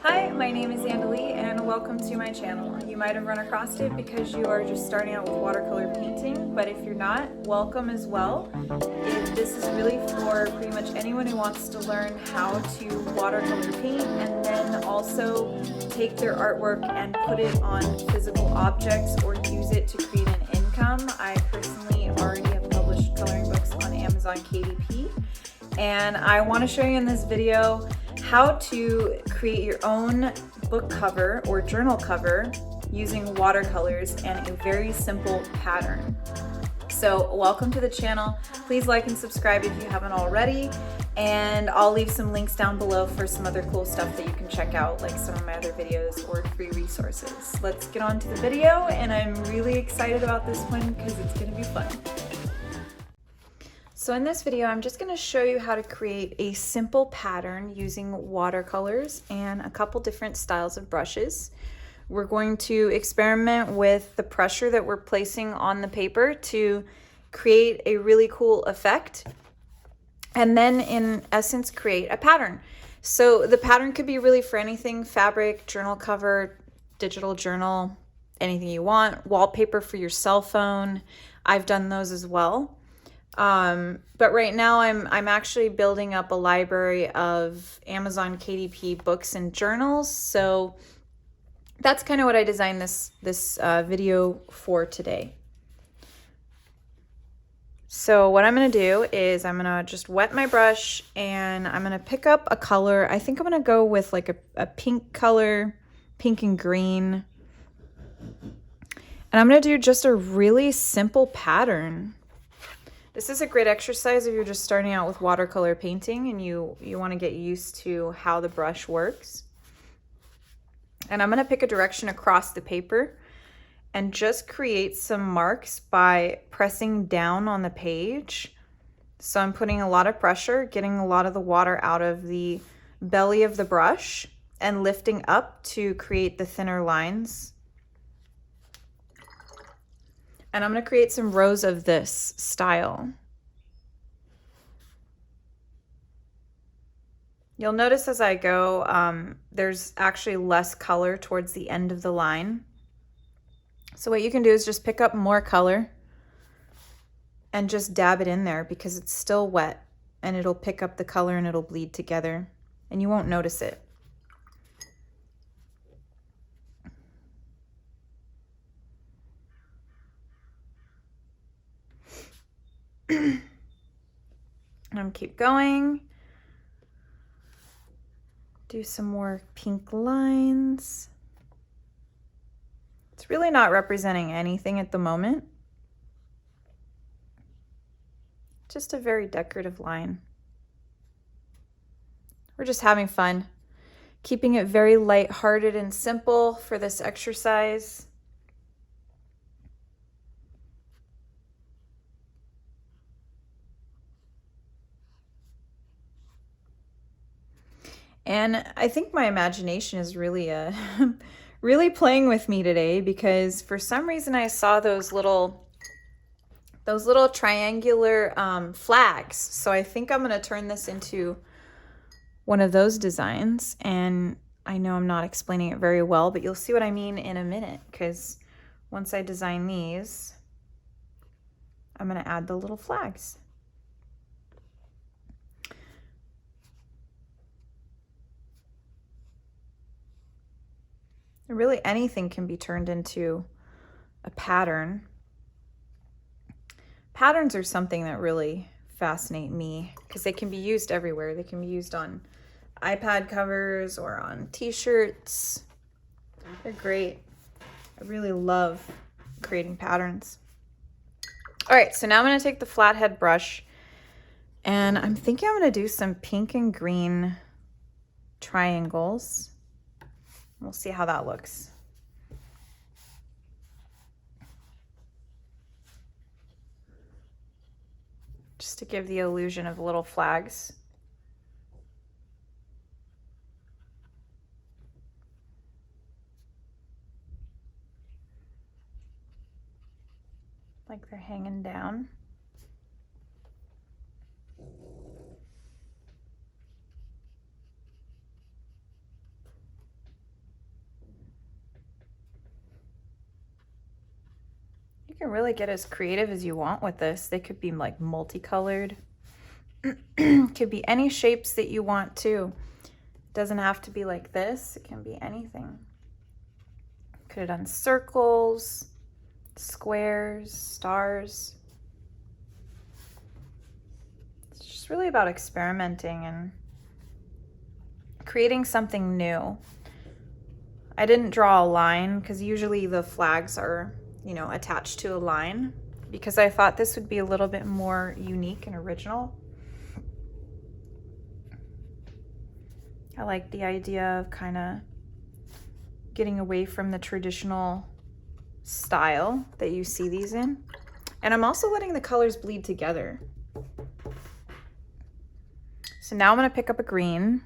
Hi, my name is Andalee and welcome to my channel. You might have run across it because you are just starting out with watercolor painting, but if you're not, welcome as well. This is really for pretty much anyone who wants to learn how to watercolor paint and then also take their artwork and put it on physical objects or use it to create an income. I personally already have published coloring books on Amazon KDP, and I want to show you in this video how to create your own book cover or journal cover using watercolors and a very simple pattern. So welcome to the channel. Please like and subscribe if you haven't already, and I'll leave some links down below for some other cool stuff that you can check out, like some of my other videos or free resources. Let's get on to the video, and I'm really excited about this one because it's going to be fun. So in this video, I'm just going to show you how to create a simple pattern using watercolors and a couple different styles of brushes. We're going to experiment with the pressure that we're placing on the paper to create a really cool effect, and then in essence create a pattern. So the pattern could be really for anything: fabric, journal cover, digital journal, anything you want, wallpaper for your cell phone. I've done those as well. But right now I'm actually building up a library of Amazon KDP books and journals. So that's kind of what I designed this video for today. So what I'm going to do is I'm going to just wet my brush and I'm going to pick up a color. I think I'm going to go with like a pink color, pink and green. And I'm going to do just a really simple pattern. This is a great exercise if you're just starting out with watercolor painting and you want to get used to how the brush works. And I'm going to pick a direction across the paper and just create some marks by pressing down on the page. So I'm putting a lot of pressure, getting a lot of the water out of the belly of the brush and lifting up to create the thinner lines. And I'm going to create some rows of this style. You'll notice as I go, there's actually less color towards the end of the line. So what you can do is just pick up more color and just dab it in there because it's still wet, and it'll pick up the color and it'll bleed together and you won't notice it. And keep going. Do some more pink lines. It's really not representing anything at the moment. Just a very decorative line. We're just having fun, keeping it very light-hearted and simple for this exercise. And I think my imagination is really really playing with me today, because for some reason I saw those little triangular flags. So I think I'm going to turn this into one of those designs. And I know I'm not explaining it very well, but you'll see what I mean in a minute, because once I design these, I'm going to add the little flags. Really, anything can be turned into a pattern. Patterns are something that really fascinate me because they can be used everywhere. They can be used on iPad covers or on t-shirts. They're great. I really love creating patterns. All right, so now I'm going to take the flathead brush and I'm thinking I'm going to do some pink and green triangles. We'll see how that looks. Just to give the illusion of little flags. Like they're hanging down. You can really get as creative as you want with this. They could be like multicolored. Could be any shapes that you want to. It doesn't have to be like this. It can be anything. Could have done circles, squares, stars. It's just really about experimenting and creating something new. I didn't draw a line because usually the flags are, you know, attached to a line, because I thought this would be a little bit more unique and original. I like the idea of kind of getting away from the traditional style that you see these in. And I'm also letting the colors bleed together. So now I'm going to pick up a green.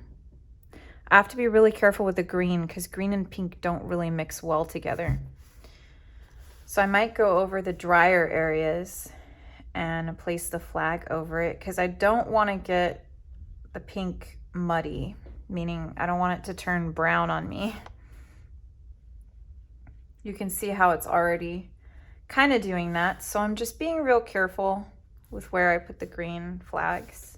I have to be really careful with the green because green and pink don't really mix well together. So I might go over the drier areas and place the flag over it because I don't want to get the pink muddy, meaning I don't want it to turn brown on me. You can see how it's already kind of doing that. So I'm just being real careful with where I put the green flags.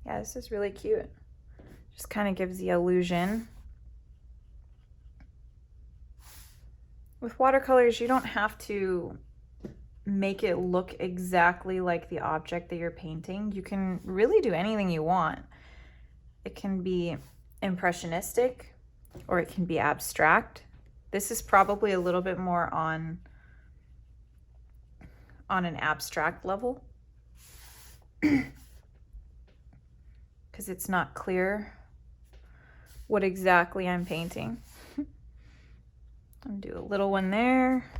Yeah, this is really cute. Just kind of gives the illusion. With watercolors, you don't have to make it look exactly like the object that you're painting. You can really do anything you want. It can be impressionistic or it can be abstract. This is probably a little bit more on an abstract level because it's not clear what exactly I'm painting. I'm gonna do a little one there.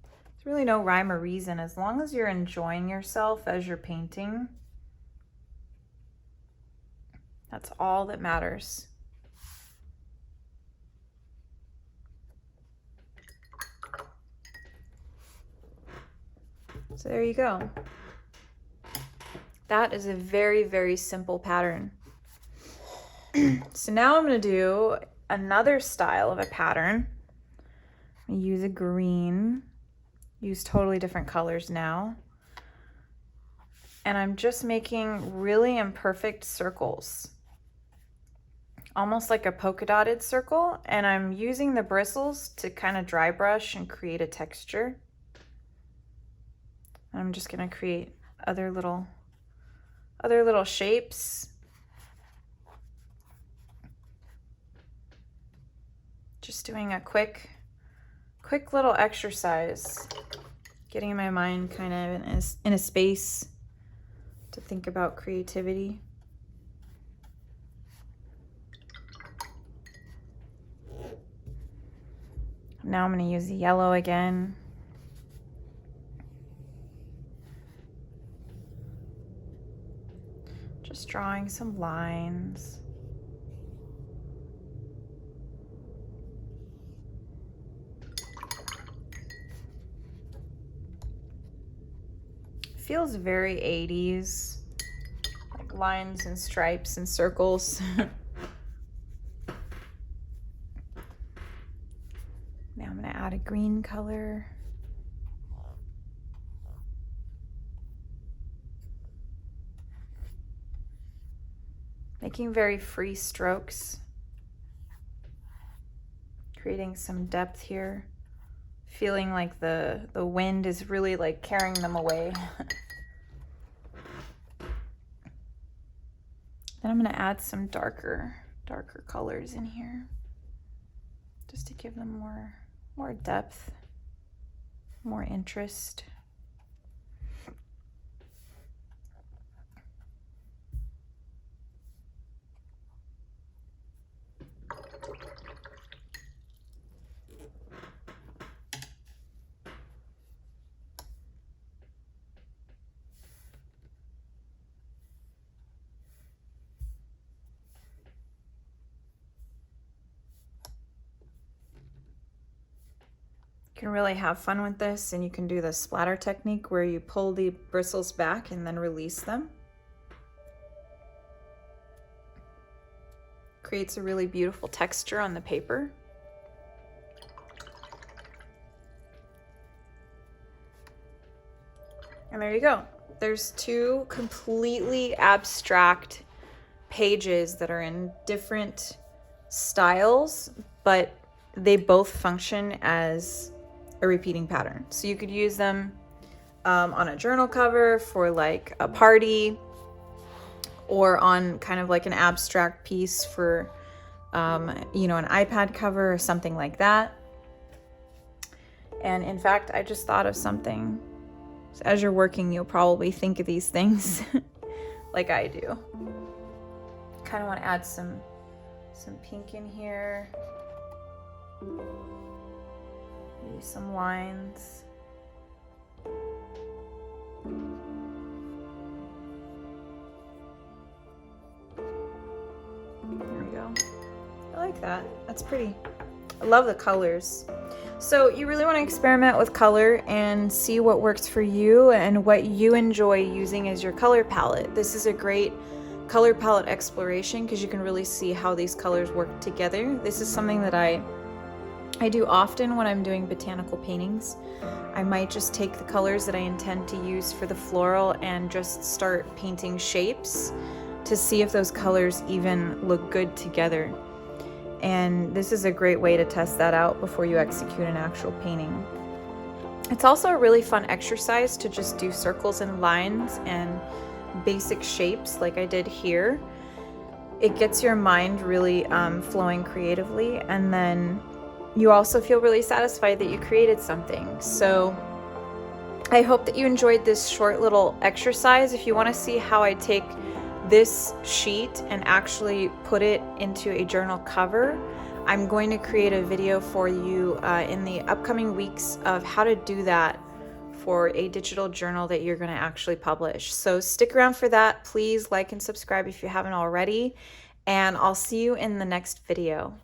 There's really no rhyme or reason. As long as you're enjoying yourself as you're painting, that's all that matters. So there you go. That is a very, very simple pattern. So now I'm going to do another style of a pattern. I use a green, use totally different colors now. And I'm just making really imperfect circles, almost like a polka dotted circle. And I'm using the bristles to kind of dry brush and create a texture. I'm just going to create other little shapes. Just doing a quick little exercise, getting my mind kind of in a space to think about creativity. Now I'm going to use the yellow again. Just drawing some lines. Feels very 80s, like lines and stripes and circles. Now I'm going to add a green color. Making very free strokes, creating some depth here, feeling like the wind is really like carrying them away. Then I'm going to add some darker colors in here just to give them more depth, more interest. You can really have fun with this, and you can do the splatter technique where you pull the bristles back and then release them. Creates a really beautiful texture on the paper. And there you go. There's two completely abstract pages that are in different styles, but they both function as a repeating pattern. So you could use them on a journal cover for like a party, or on kind of like an abstract piece for, you know, an iPad cover or something like that. And in fact, I just thought of something. So as you're working, you'll probably think of these things like I do. Kind of want to add some pink in here. Maybe some lines. There we go. I like that. That's pretty. I love the colors. So you really want to experiment with color and see what works for you and what you enjoy using as your color palette. This is a great color palette exploration because you can really see how these colors work together. This is something that I do often when I'm doing botanical paintings. I might just take the colors that I intend to use for the floral and just start painting shapes to see if those colors even look good together. And this is a great way to test that out before you execute an actual painting. It's also a really fun exercise to just do circles and lines and basic shapes like I did here. It gets your mind really flowing creatively, and then you also feel really satisfied that you created something. So I hope that you enjoyed this short little exercise. If you want to see how I take this sheet and actually put it into a journal cover, I'm going to create a video for you in the upcoming weeks of how to do that for a digital journal that you're going to actually publish. So stick around for that. Please like and subscribe if you haven't already, and I'll see you in the next video.